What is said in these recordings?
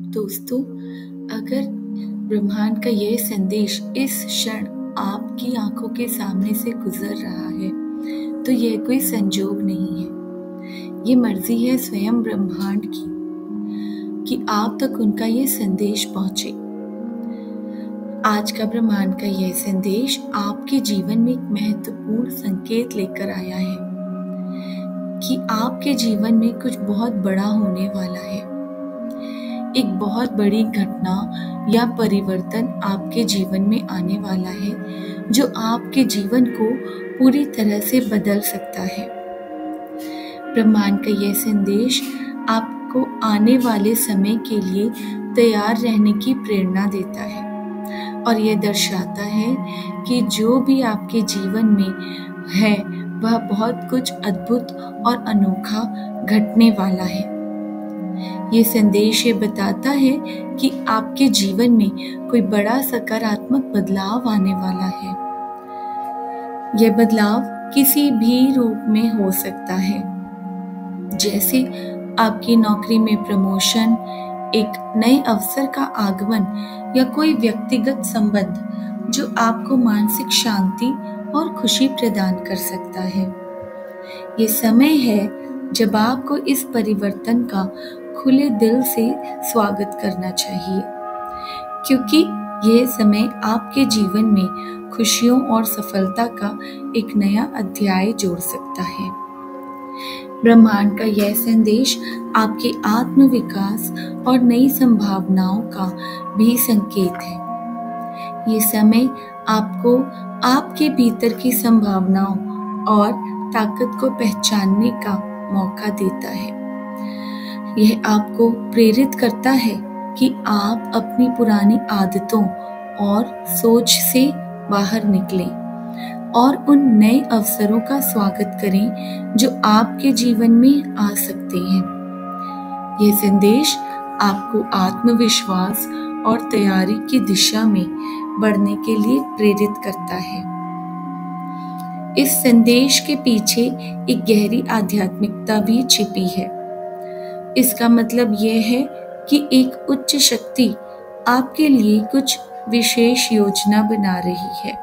दोस्तों, अगर ब्रह्मांड का यह संदेश इस क्षण आपकी आंखों के सामने से गुजर रहा है, तो यह कोई संजोग नहीं है। ये मर्जी है स्वयं ब्रह्मांड की कि आप तक उनका यह संदेश पहुंचे। आज का ब्रह्मांड का यह संदेश आपके जीवन में एक महत्वपूर्ण संकेत लेकर आया है कि आपके जीवन में कुछ बहुत बड़ा होने वाला है। एक बहुत बड़ी घटना या परिवर्तन आपके जीवन में आने वाला है जो आपके जीवन को पूरी तरह से बदल सकता है। ब्रह्मांड का यह संदेश आपको आने वाले समय के लिए तैयार रहने की प्रेरणा देता है और यह दर्शाता है कि जो भी आपके जीवन में है वह बहुत कुछ अद्भुत और अनोखा घटने वाला है। ये संदेश ये बताता है कि आपके जीवन में कोई बड़ा सकारात्मक बदलाव आने वाला है। यह बदलाव किसी भी रूप में हो सकता है, जैसे आपकी नौकरी में प्रमोशन, एक नए अवसर का आगमन या कोई व्यक्तिगत संबंध जो आपको मानसिक शांति और खुशी प्रदान कर सकता है। ये समय है जब आपको इस परिवर्तन का खुले दिल से स्वागत करना चाहिए, क्योंकि यह समय आपके जीवन में खुशियों और सफलता का एक नया अध्याय जोड़ सकता है। ब्रह्मांड का यह संदेश आपके आत्मविकास और नई संभावनाओं का भी संकेत है। ये समय आपको आपके भीतर की संभावनाओं और ताकत को पहचानने का मौका देता है। यह आपको प्रेरित करता है कि आप अपनी पुरानी आदतों और सोच से बाहर निकलें और उन नए अवसरों का स्वागत करें जो आपके जीवन में आ सकते हैं। यह संदेश आपको आत्मविश्वास और तैयारी की दिशा में बढ़ने के लिए प्रेरित करता है। इस संदेश के पीछे एक गहरी आध्यात्मिकता भी छिपी है। इसका मतलब यह है कि एक उच्च शक्ति आपके लिए कुछ विशेष योजना बना रही है।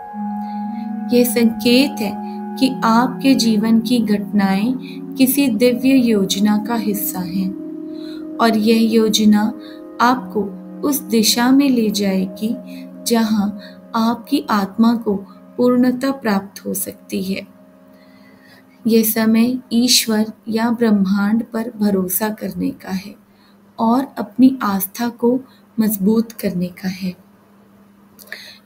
यह संकेत है कि आपके जीवन की घटनाएं किसी दिव्य योजना का हिस्सा हैं और यह योजना आपको उस दिशा में ले जाएगी जहां आपकी आत्मा को पूर्णता प्राप्त हो सकती है। यह समय ईश्वर या ब्रह्मांड पर भरोसा करने का है और अपनी आस्था को मजबूत करने का है।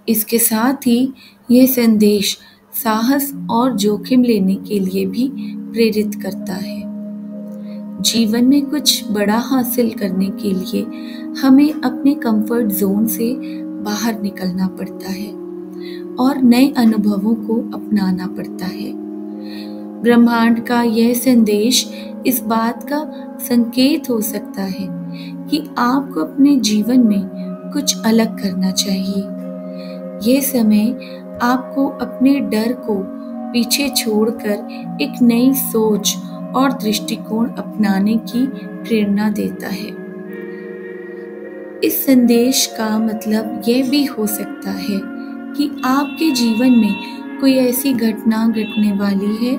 इसके साथ ही यह संदेश साहस और जोखिम लेने के लिए भी प्रेरित करता है। जीवन में कुछ बड़ा हासिल करने के लिए हमें अपने कंफर्ट जोन से बाहर निकलना पड़ता है और नए अनुभवों को अपनाना पड़ता है। ब्रह्मांड का यह संदेश इस बात का संकेत हो सकता है कि आपको अपने जीवन में कुछ अलग करना चाहिए। यह समय आपको अपने डर को पीछे छोड़कर एक नई सोच और दृष्टिकोण अपनाने की प्रेरणा देता है। इस संदेश का मतलब यह भी हो सकता है कि आपके जीवन में कोई ऐसी घटना घटने वाली है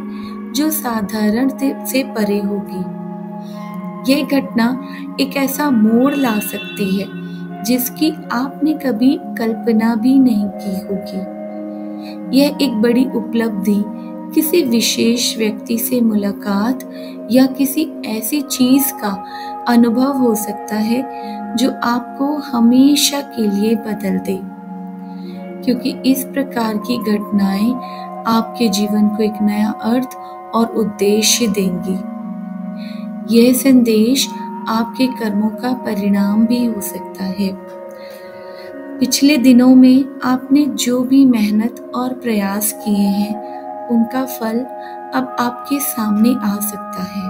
जो साधारण से परे होगी। यह घटना एक ऐसा मोड़ ला सकती है जिसकी आपने कभी कल्पना भी नहीं की होगी। यह एक बड़ी उपलब्धि, किसी विशेष व्यक्ति से मुलाकात या किसी ऐसी चीज का अनुभव हो सकता है जो आपको हमेशा के लिए बदल दे, क्योंकि इस प्रकार की घटनाएं आपके जीवन को एक नया अर्थ और उद्देश्य देंगी। यह संदेश आपके कर्मों का परिणाम भी हो सकता है। पिछले दिनों में आपने जो भी मेहनत और प्रयास किए हैं, उनका फल अब आपके सामने आ सकता है।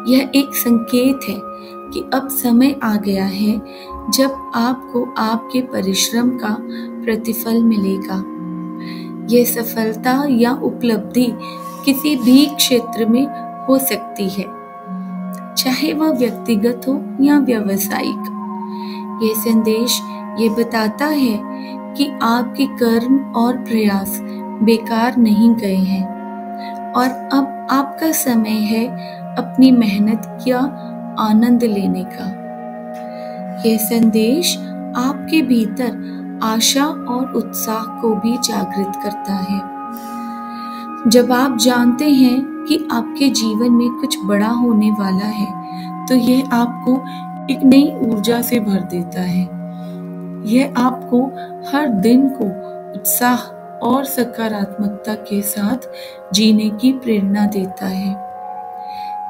यह एक संकेत है कि अब समय आ गया है जब आपको आपके परिश्रम का प्रतिफल मिलेगा। यह सफलता या उपलब्धि किसी भी क्षेत्र में हो सकती है। चाहे वह व्यक्तिगत हो या व्यावसायिक। यह संदेश ये बताता है कि आपके कर्म और प्रयास बेकार नहीं गए हैं और अब आपका समय है अपनी मेहनत का आनंद लेने का। यह संदेश आपके भीतर आशा और उत्साह को भी जागृत करता है। जब आप जानते हैं कि आपके जीवन में कुछ बड़ा होने वाला है, तो यह आपको एक नई ऊर्जा से भर देता है। यह आपको हर दिन को उत्साह और सकारात्मकता के साथ जीने की प्रेरणा देता है।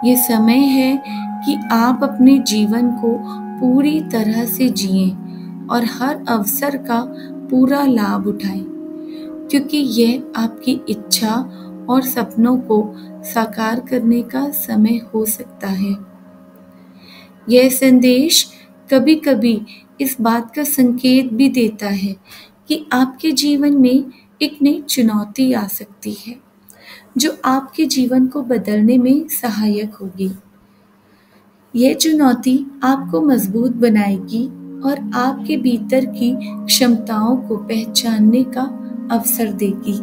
ये समय है कि आप अपने जीवन को पूरी तरह से जिएं और हर अवसर का पूरा लाभ उठाएं, क्योंकि यह आपकी इच्छा और सपनों को साकार करने का समय हो सकता है। यह संदेश कभी कभी इस बात का संकेत भी देता है कि आपके जीवन में एक नई चुनौती आ सकती है, जो आपके जीवन को बदलने में सहायक होगी। यह चुनौती आपको मजबूत बनाएगी और आपके भीतर की क्षमताओं को पहचानने का अवसर देगी।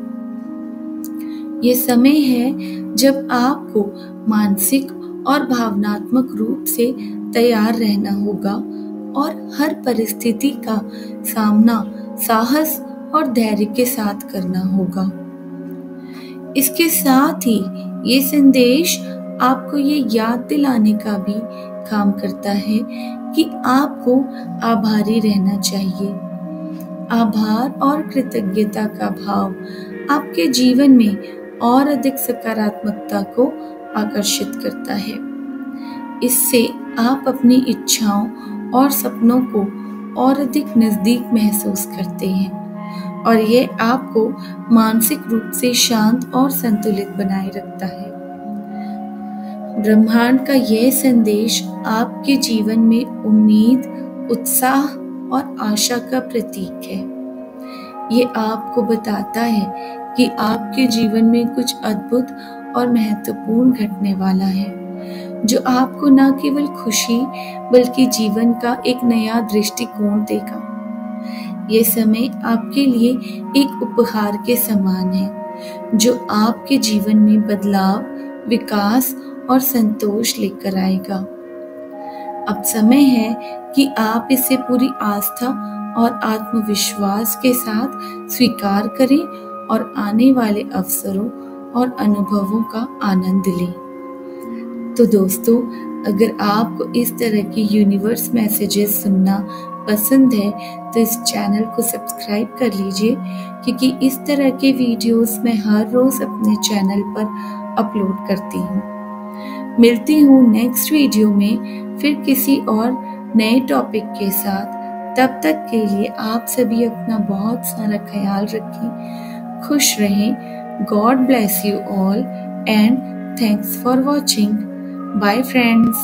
यह समय है जब आपको मानसिक और भावनात्मक रूप से तैयार रहना होगा और हर परिस्थिति का सामना साहस और धैर्य के साथ करना होगा। इसके साथ ही ये संदेश आपको ये याद दिलाने का भी काम करता है कि आपको आभारी रहना चाहिए। आभार और कृतज्ञता का भाव आपके जीवन में और अधिक सकारात्मकता को आकर्षित करता है। इससे आप अपनी इच्छाओं और सपनों को और अधिक नजदीक महसूस करते हैं और यह आपको मानसिक रूप से शांत और संतुलित बनाए रखता है। ब्रह्मांड का यह संदेश आपके जीवन में उम्मीद, उत्साह और आशा का प्रतीक है। ये आपको बताता है कि आपके जीवन में कुछ अद्भुत और महत्वपूर्ण घटने वाला है, जो आपको न केवल खुशी बल्कि जीवन का एक नया दृष्टिकोण देगा। यह समय आपके लिए एक उपहार के समान है, जो आपके जीवन में बदलाव, विकास और संतोष लेकर आएगा। अब समय है कि आप इसे पूरी आस्था और आत्मविश्वास के साथ स्वीकार करें और आने वाले अवसरों और अनुभवों का आनंद लें। तो दोस्तों, अगर आपको इस तरह की यूनिवर्स मैसेजेस सुनना पसंद है तो इस चैनल को सब्सक्राइब कर लीजिए, क्योंकि इस तरह के वीडियोस मैं हर रोज अपने चैनल पर अपलोड करती हूँ। मिलती हूँ नेक्स्ट वीडियो में फिर किसी और नए टॉपिक के साथ। तब तक के लिए आप सभी अपना बहुत सारा ख्याल रखें, खुश रहें। God bless you all and thanks for watching. Bye friends.